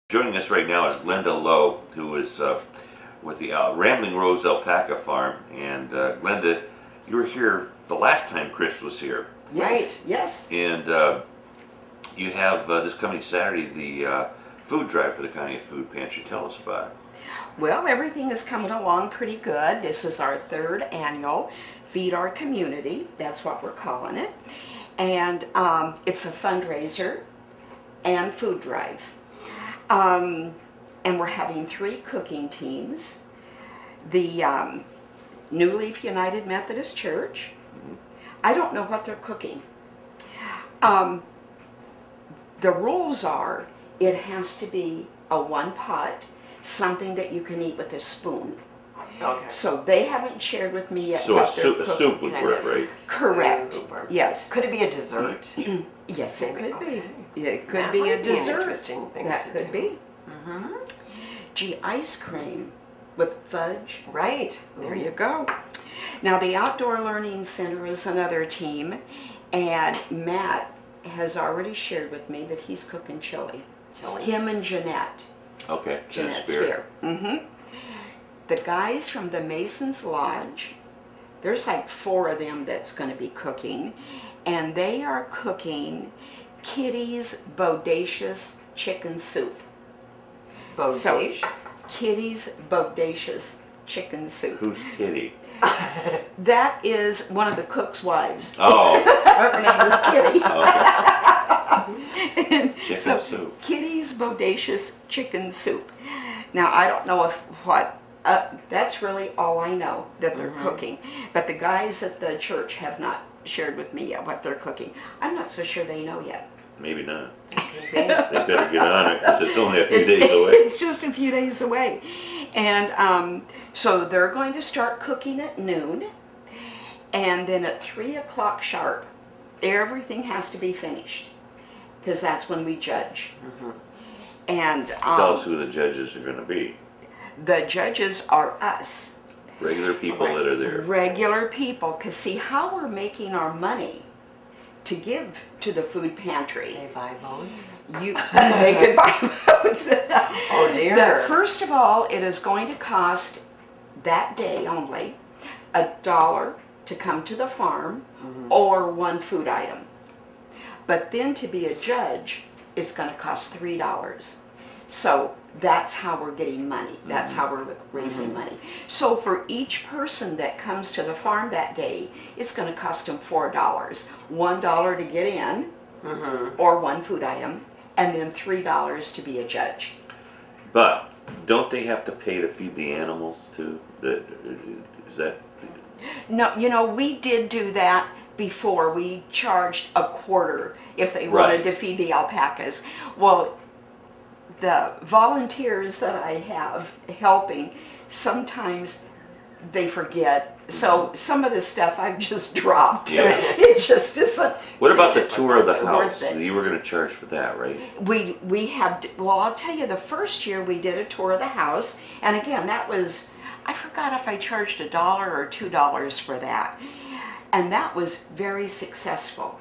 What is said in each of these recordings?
Joining us right now is Glenda Lowe, who is with the Ramblin Rose Alpaca Farm. And Glenda, you were here the last time Chris was here. Yes, yes. And you have this coming Saturday the food drive for the County Food Pantry. Tell us about it. Well, everything is coming along pretty good. This is our third annual Feed Our Community. That's what we're calling it. And it's a fundraiser and food drive. And we're having 3 cooking teams. The New Leaf United Methodist Church. I don't know what they're cooking. The rules are it has to be a one pot, something that you can eat with a spoon. Okay. So they haven't shared with me yet So what a they're soup cooking. would work, right? Correct. Super. Yes. Could it be a dessert? Yes, it could Okay. be. It could That be a might be an dessert. interesting thing That to could do. be. Gee, ice cream with fudge. Right. There you go. Now the Outdoor Learning Center is another team, and Matt has already shared with me that he's cooking chili. Chili. Him and Jeanette. Okay. Jeanette Spear. The guys from the Masons Lodge, there's like 4 of them that's going to be cooking, and they are cooking Kitty's Bodacious Chicken Soup. Bodacious. So, Kitty's Bodacious Chicken Soup. Who's Kitty? That is one of the cook's wives. Oh, Her name is Kitty. okay. Chicken So, soup. Kitty's Bodacious Chicken Soup. Now, I don't know that's really all I know that they're cooking. But the guys at the church have not shared with me yet what they're cooking. I'm not so sure they know yet. Maybe not. They- They better get on it because it's only a few It's, days away. it's just a few days away. And so they're going to start cooking at noon. And then at 3 o'clock sharp, everything has to be finished. Because that's when we judge. And Tell us who the judges are going to be. the judges are us. Regular people that are there. Regular people. Because see, how we're making our money to give to the food pantry. They buy boats. They could buy votes. Oh dear. First of all, it is going to cost that day only $1 to come to the farm or 1 food item. But then to be a judge, it's going to cost $3. So that's how we're getting money. That's how we're raising money. So for each person that comes to the farm that day, it's going to cost them $4. $1 to get in, or 1 food item, and then $3 to be a judge. But don't they have to pay to feed the animals too? Is that? No, we did do that before. We charged $0.25 if they wanted to feed the alpacas. Well, the volunteers that I have helping, sometimes they forget. So some of the stuff I've just dropped. Yeah. It just isn't. What about the tour of the house? worth it. You were going to charge for that, right? We have, well, I'll tell you, the first year we did a tour of the house, and again, that was, I forgot if I charged $1 or $2 for that, and that was very successful.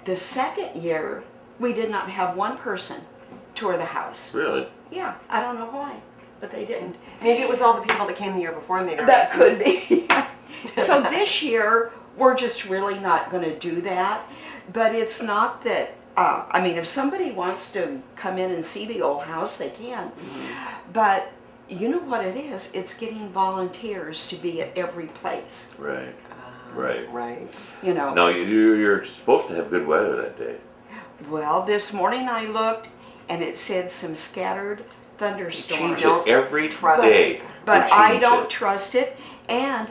The second year, we did not have one person tour the house. Really? Yeah, I don't know why, but they didn't. Maybe it was all the people that came the year before and they never That seen could it. be. So this year, we're just really not going to do that. But it's not that, I mean, if somebody wants to come in and see the old house, they can. But you know what it is? It's getting volunteers to be at every place. Right. Right. Right. You know. Now you're supposed to have good weather that day. Well, this morning I looked, and it said some scattered thunderstorms. Change it every trust day. it. But They I change don't it. trust it, and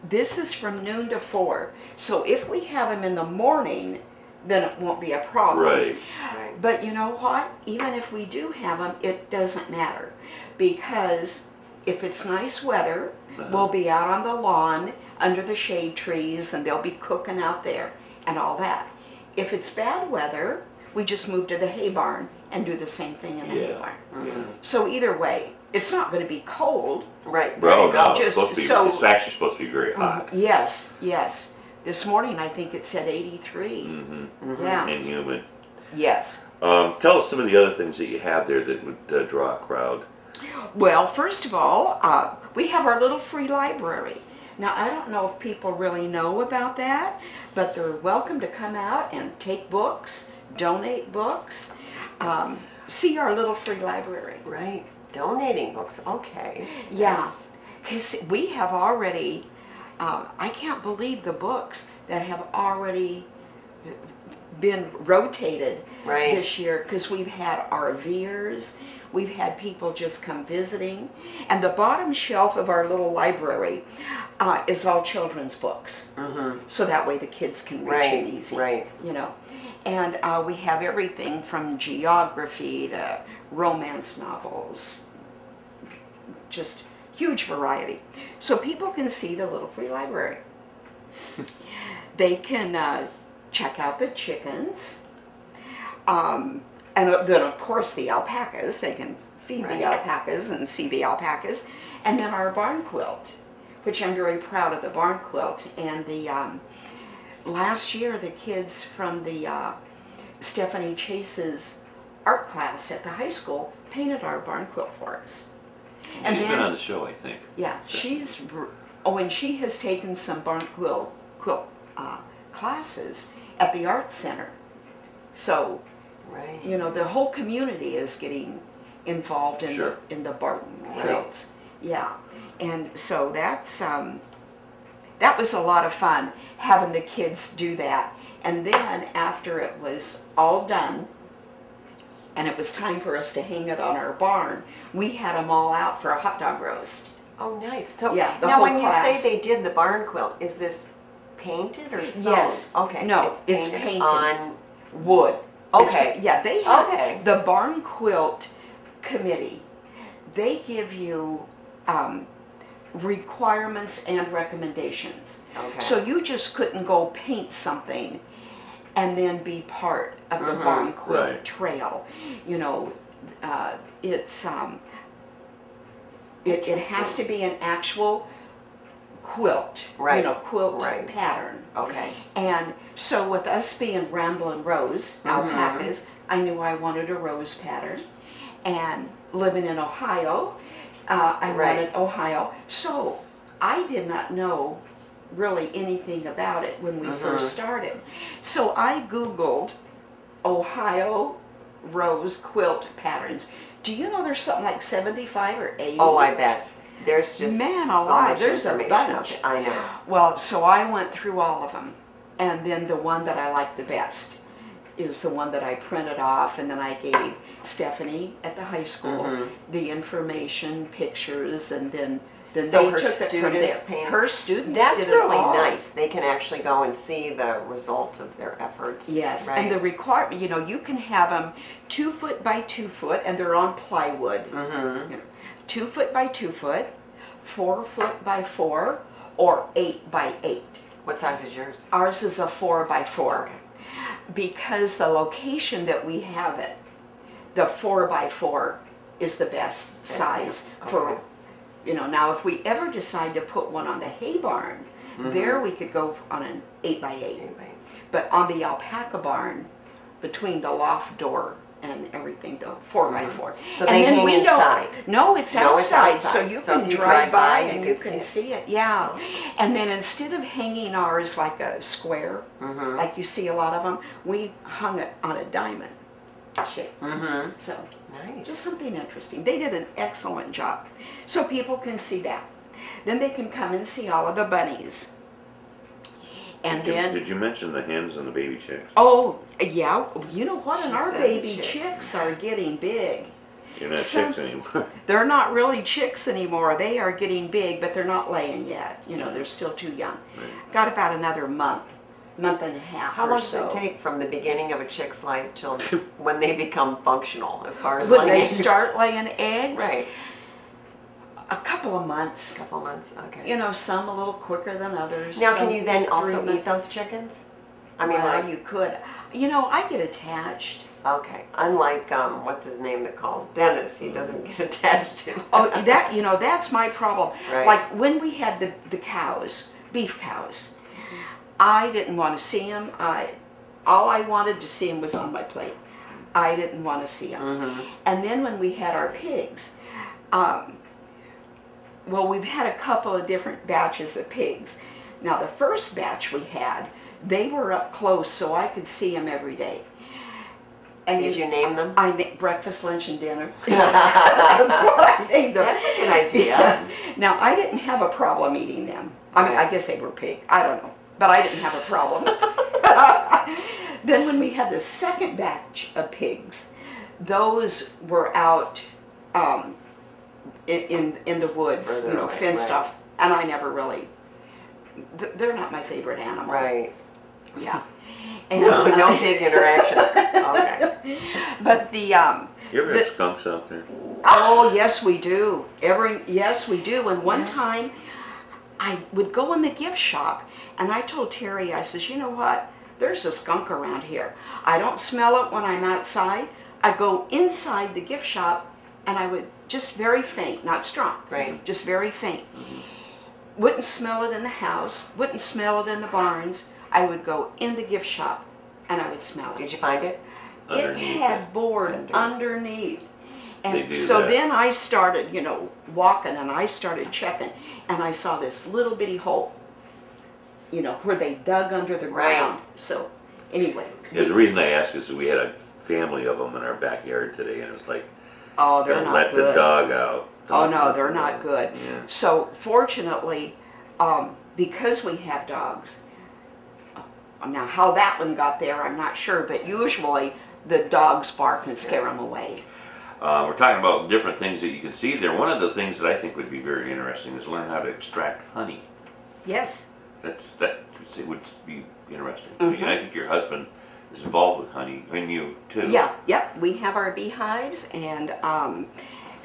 this is from noon to 4. So if we have them in the morning, then it won't be a problem. Right. Right. But you know what? Even if we do have them, it doesn't matter. Because if it's nice weather, we'll be out on the lawn under the shade trees, and they'll be cooking out there and all that. If it's bad weather, we just move to the hay barn and do the same thing in the hay barn. Yeah. So either way, it's not going to be cold. Right. Well, There you no, go. it's supposed to be. So- It's actually supposed to be very hot Yes, yes. This morning I think it said 83. Yeah, and humid. yes. Tell us some of the other things that you have there that would draw a crowd. Well, first of all, we have our little free library. Now, I don't know if people really know about that, but they're welcome to come out and take books, donate books, see our little free library. Right. Donating books. Okay. Yeah, That's- because we have already, I can't believe the books that have already been rotated Right. this year, because we've had RVers, we've had people just come visiting, and the bottom shelf of our little library is all children's books. So that way the kids can reach it easy. Right. You know, and we have everything from geography to romance novels, just huge variety. So people can see the little free library. They can check out the chickens, and then of course the alpacas. They can feed Right. the alpacas and see the alpacas, and then our barn quilt, which I'm very proud of the barn quilt. And the last year the kids from the Stephanie Chase's art class at the high school painted our barn quilt for us. And She's then, been on the show, I think. yeah, and she has taken some barn quilt classes at the art center. So, Right. you know, the whole community is getting involved in Sure. the barn quilts. Yeah, and so that was a lot of fun having the kids do that. And then after it was all done, and it was time for us to hang it on our barn, we had them all out for a hot dog roast. Oh, nice. So Yeah, the now, whole when you class. say they did the barn quilt, is this painted or sewn? Yes. Okay. No, it's painted. on. Wood. Okay. Yeah, they have Okay. the barn quilt committee. They give you requirements and recommendations. Okay. So you just couldn't go paint something and then be part of the barn quilt Right. trail. You know, it has to be an actual quilt. Right. You know, quilt Right. pattern. Okay. And so with us being Ramblin Rose Alpacas, I knew I wanted a rose pattern. And living in Ohio, I Right. wanted Ohio. So I did not know really anything about it when we first started. So I Googled Ohio rose quilt patterns. Do you know there's something like 75 or 80? Oh, I bet. There's just Man so alive, much there's a information out bunch. there. I know. Well, so I went through all of them, and then the one that I liked the best is the one that I printed off, and then I gave Stephanie at the high school the information, pictures, and then So they her took it from students there. paint- Her students That's did really it all. nice. They can actually go and see the result of their efforts. Yes, Right. and the requirement, you know, you can have them 2 foot by 2 foot, and they're on plywood. You know, 2 foot by 2 foot, 4 foot by 4, or 8 by 8. What size is yours? Ours is a 4 by 4. Okay. Because the location that we have it, the 4 by 4 is the best size for, Okay. you know, now if we ever decide to put one on the hay barn, there we could go on an 8 by 8. Anyway. But on the alpaca barn, between the loft door and everything, the 4 by 4. So And they then hang we don't- inside? No, it's No, it's outside, outside. so you So can if you drive by and you you can can see see it. Yeah. And then instead of hanging ours like a square, like you see a lot of them, we hung it on a diamond shape. So Nice. just something interesting. They did an excellent job. So people can see that. Then they can come and see all of the bunnies. And then, Did you mention the hens and the baby chicks? oh, yeah, you know what? And She our said baby chicks. chicks are getting big. You're not Some- chicks anymore. They're not really chicks anymore. They are getting big, but they're not laying yet. You know, they're still too young. Got about another month and a half How or long does so. it take from the beginning of a chick's life till when they become functional as far as When laying they eggs? start laying eggs? Right. A couple of months. Couple months. Okay. You know, some a little quicker than others. Now, some can you then 3 also months. eat those chickens? I mean, Well, like, you could. You know, I get attached. okay. Unlike, what's his name that called? Dennis, he doesn't get attached to. Oh, that, you know, that's my problem. Right. Like when we had the cows, beef cows, I didn't want to see them. All I wanted to see them was on my plate. I didn't want to see them. Mm-hmm. And then when we had our pigs, well, we've had a couple of different batches of pigs. Now, the first batch we had, they were up close so I could see them every day. And Did you name them? Breakfast, lunch, and dinner. That's what I named them. That's a good idea. Now, I didn't have a problem eating them. I mean, I guess they were pig. I don't know. But I didn't have a problem. Then when we had the second batch of pigs, those were out in the woods, Further you know, away, fenced right. off. And I never really, they're not my favorite animal. Right. Yeah. No pig interaction. Okay. But the You ever have skunks out there? oh yes we do. Yes we do. And one time I would go in the gift shop and I told Terry, I says, you know what? There's a skunk around here. I don't smell it when I'm outside. I go inside the gift shop and I would just very faint, not strong. Right. Just very faint. Wouldn't smell it in the house, wouldn't smell it in the barns. I would go in the gift shop and I would smell it. Did you find it? It Underneath had bored underneath. They And do so that. then I started, you know, walking and I started checking and I saw this little bitty hole, you know, where they dug under the Right. ground. So anyway. Yeah, the reason I ask is that we had a family of them in our backyard today, and it was like, Oh, they're don't not let the good. dog out. Oh Don't no, let they're the not dog- good. Yeah. So fortunately, because we have dogs, now how that one got there, I'm not sure, but usually the dogs bark and scare them away. We're talking about different things that you can see there. One of the things that I think would be very interesting is learn how to extract honey. Yes. That would be interesting. I mean, I think your husband is involved with honey, and you too. Yeah, yep. We have our beehives, and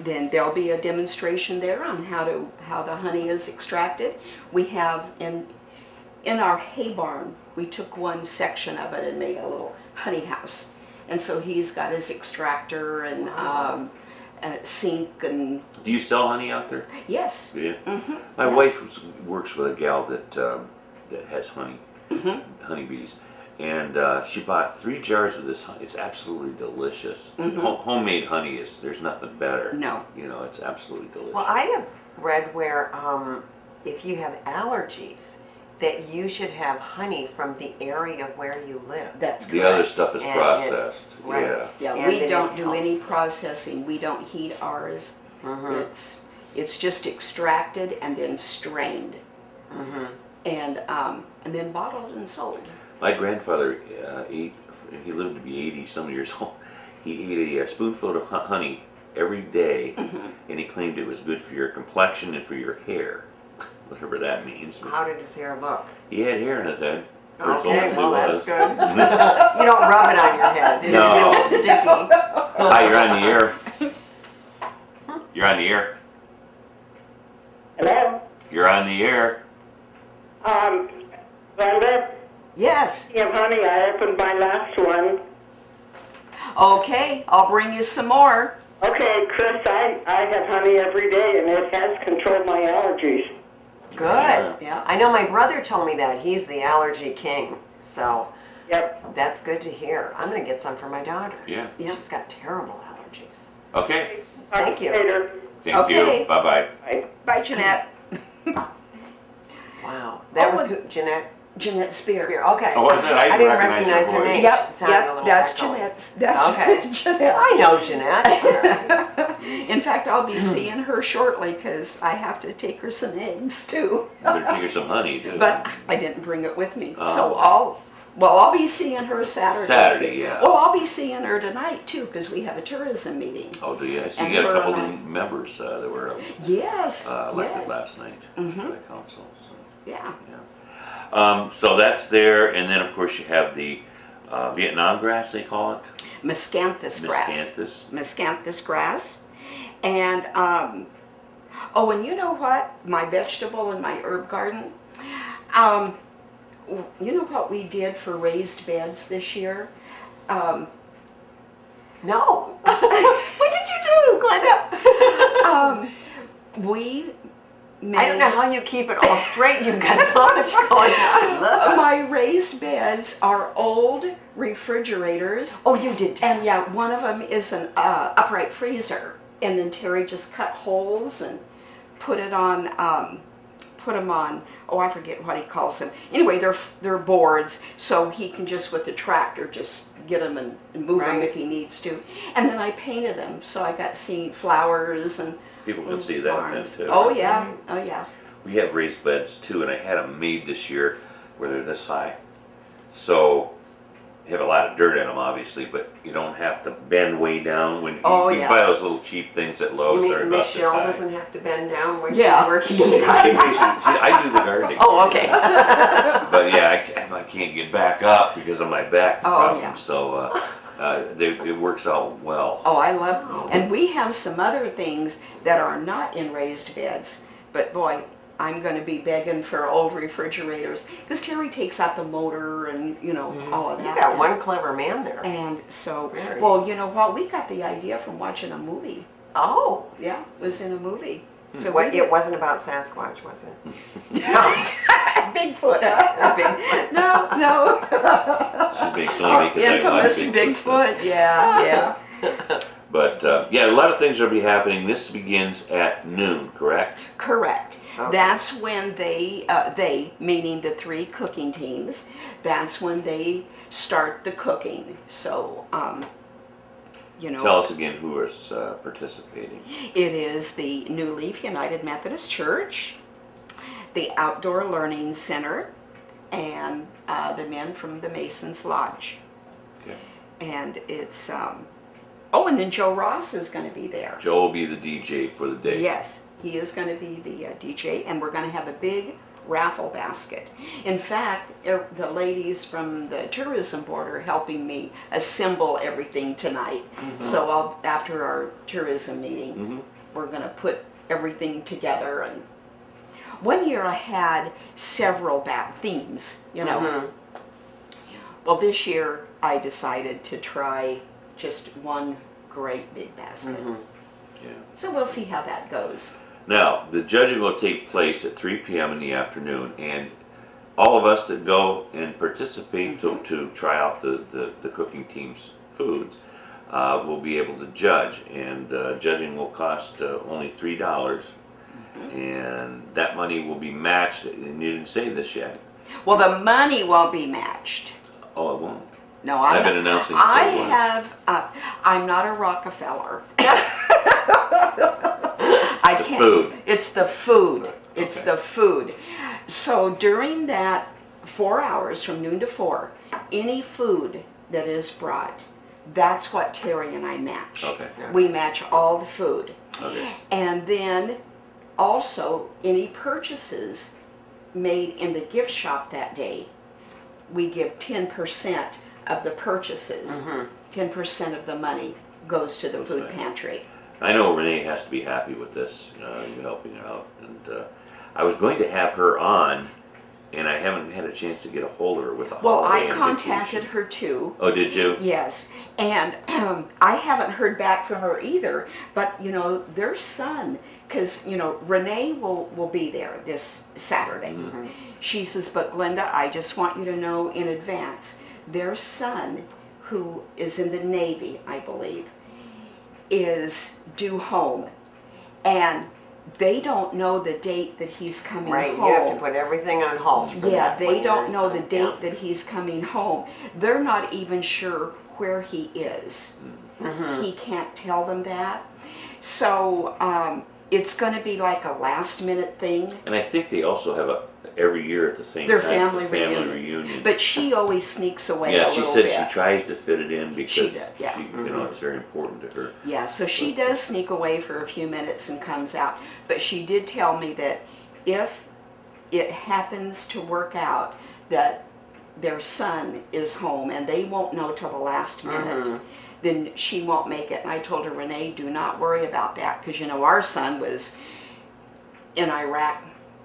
then there'll be a demonstration there on how the honey is extracted. We have in our hay barn, we took one section of it and made a little honey house, and so he's got his extractor and sink and Do you sell honey out there? yes. Yeah. My Yeah. wife works with a gal that has honey, honeybees, and she bought 3 jars of this honey. It's absolutely delicious. Homemade honey there's nothing better. No. You know, it's absolutely delicious. Well, I have read where if you have allergies, that you should have honey from the area where you live. That's the correct. other stuff is And processed. right. Yeah. Yeah, And we then don't it do any helps. processing. We don't heat ours. It's just extracted and then strained, and then bottled and sold. My grandfather ate. He lived to be 80 some years old. He ate a spoonful of honey every day, and he claimed it was good for your complexion and for your hair, whatever that means. How did his hair look? He had hair in his head. For as old Okay, as he well was. that's good. You don't rub it on your head. It's No. real sticky. Hi, you're on the air. You're on the air. Hello? You're on the air. Glenda, Yes. you have honey. I opened my last one. Okay, I'll bring you some more. Okay, Chris, I have honey every day, and it has controlled my allergies. Good. Yeah. I know my brother told me that. He's the allergy king. So Yep. that's good to hear. I'm going to get some for my daughter. Yeah. Yeah. She's got terrible allergies. Okay. Talk Thank to you. Later. Thank Okay. you. Bye bye. Bye. Bye, Jeanette. Wow. That Oh, was and- who, Jeanette Jeanette Spear. Spear. Okay. Oh, was it? I I didn't recognize recognize her her voice. name. Yep, Sounded a yep, little that's echoey. Jeanette's. That's Okay. Jeanette. I know Jeanette. In fact, I'll be seeing her shortly because I have to take her some eggs too. You better take her some honey too. But I didn't bring it with me, Oh. so I'll be seeing her Saturday. Saturday, yeah. Well, I'll be seeing her tonight too because we have a tourism meeting. Oh, do you? I see And you got a her couple and new members that were Yes. elected yes. last night to the council. So, Yeah. yeah. So that's there, and then of course you have the Vietnam grass, they call it. Miscanthus grass. Miscanthus. Miscanthus grass. And oh, and you know what? My vegetable and my herb garden. You know what we did for raised beds this year? No. What did you do, Glenda? We made. I don't know how you keep it all straight. You've got so much going on. My raised beds are old refrigerators. Oh, you did tell And us. yeah, one of them is an upright freezer. And then Terry just cut holes and put it on, put them on, oh, I forget what he calls them. Anyway, they're boards, so he can just with the tractor just get them and move them Right. if he needs to. And then I painted them, so I got seed flowers and People can see that then barns. too. Oh yeah, oh yeah. We have raised beds too, and I had them made this year where they're this high. So you have a lot of dirt in them, obviously, but you don't have to bend way down when Oh, you yeah. buy those little cheap things at You Lowe's. They're mean about this Michelle high. doesn't have to bend down when Yeah. she's working in the She garden? basically- I do the gardening. Oh, okay. But yeah, I can't get back up because of my back Oh, problem. yeah. So it works out well. Oh, I love, and we have some other things that are not in raised beds, but boy, I'm going to be begging for old refrigerators because Terry takes out the motor and, you know, all of that. You got one clever man there. And so, Very. well, you know what? We got the idea from watching a movie. Oh, Yeah, it was in a movie. So what, we it wasn't about Sasquatch, was it? Bigfoot. No, no. She makes money because I Infamous like Bigfoot. Yeah, yeah. But yeah, a lot of things will be happening. This begins at noon, correct? Correct. Okay. That's when they, meaning the 3 cooking teams, that's when they start the cooking. So, you know. Tell us again who is participating. It is the New Leaf United Methodist Church, the Outdoor Learning Center, and the men from the Masons Lodge. Okay. And it's, oh, and then Joe Ross is going to be there. Joe will be the DJ for the day. Yes, he is going to be the DJ, and we're going to have a big raffle basket. In fact, the ladies from the tourism board are helping me assemble everything tonight. So after our tourism meeting, we're going to put everything together. And one year I had several themes, you know. Well, this year I decided to try just one great big basket. Yeah. So we'll see how that goes. Now, the judging will take place at 3 p.m. in the afternoon, and all of us that go and participate to try out the cooking team's foods will be able to judge, and judging will cost only $3, and that money will be matched, and you didn't say this yet. Well, the money won't be matched. Oh, it won't. No, I'm I've not. been announcing it I for a while. have. I'm not a Rockefeller. I the can't. food. It's the food. It's Okay. the food. So during that 4 hours from noon to 4, any food that is brought, that's what Terry and I match. Okay. We match all the food. Okay. And then also any purchases made in the gift shop that day, we give 10% of the purchases. 10% of the money goes to the food right. pantry. I know Renee has to be happy with this, you helping her out. And I was going to have her on, and I haven't had a chance to get a hold of her with the Well, holiday I and contacted vacation. her too. Oh, did you? Yes, and I haven't heard back from her either, but you know, their son, because you know, Renee will be there this Saturday. She says, but Glenda, I just want you to know in advance, their son, who is in the Navy, I believe, is due home, and they don't know the date that he's coming Right, home. you have to put everything on hold for Yeah, that they when don't you're know the son- date yeah. that he's coming home. They're not even sure where he is. He can't tell them that. So it's going to be like a last minute thing. And I think they also have every year at the same Their time. family reunion. But she always sneaks away yeah, a she little said bit. she tries to fit it in because She does, yeah. you know, it's very important to her. Yeah, so she does sneak away for a few minutes and comes out. But she did tell me that if it happens to work out that their son is home and they won't know till the last minute, then she won't make it. And I told her, Renee, do not worry about that, because you know, our son was in Iraq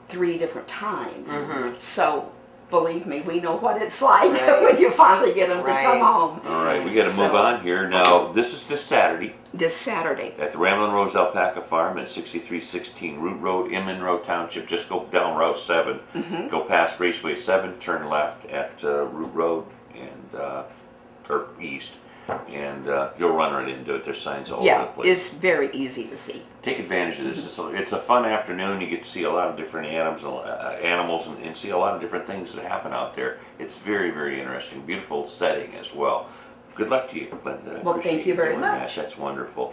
3 different times. So believe me, we know what it's like Right. when you finally get them to Right. come home. All right, we got to So- move on here. Now, this is this Saturday This Saturday. at the Ramblin Rose Alpaca Farm at 6316 Root Road, in Monroe Township. Just go down Route 7, go past Raceway 7, turn left at Root Road and or east, and you'll run right into it. There's signs all over Yeah, the place. it's very easy to see. Take advantage of this. It's a fun afternoon. You get to see a lot of different animals and see a lot of different things that happen out there. It's very, very interesting. Beautiful setting as well. Good luck to you, Glenda. I Well, thank appreciate you very doing that. much. That's wonderful.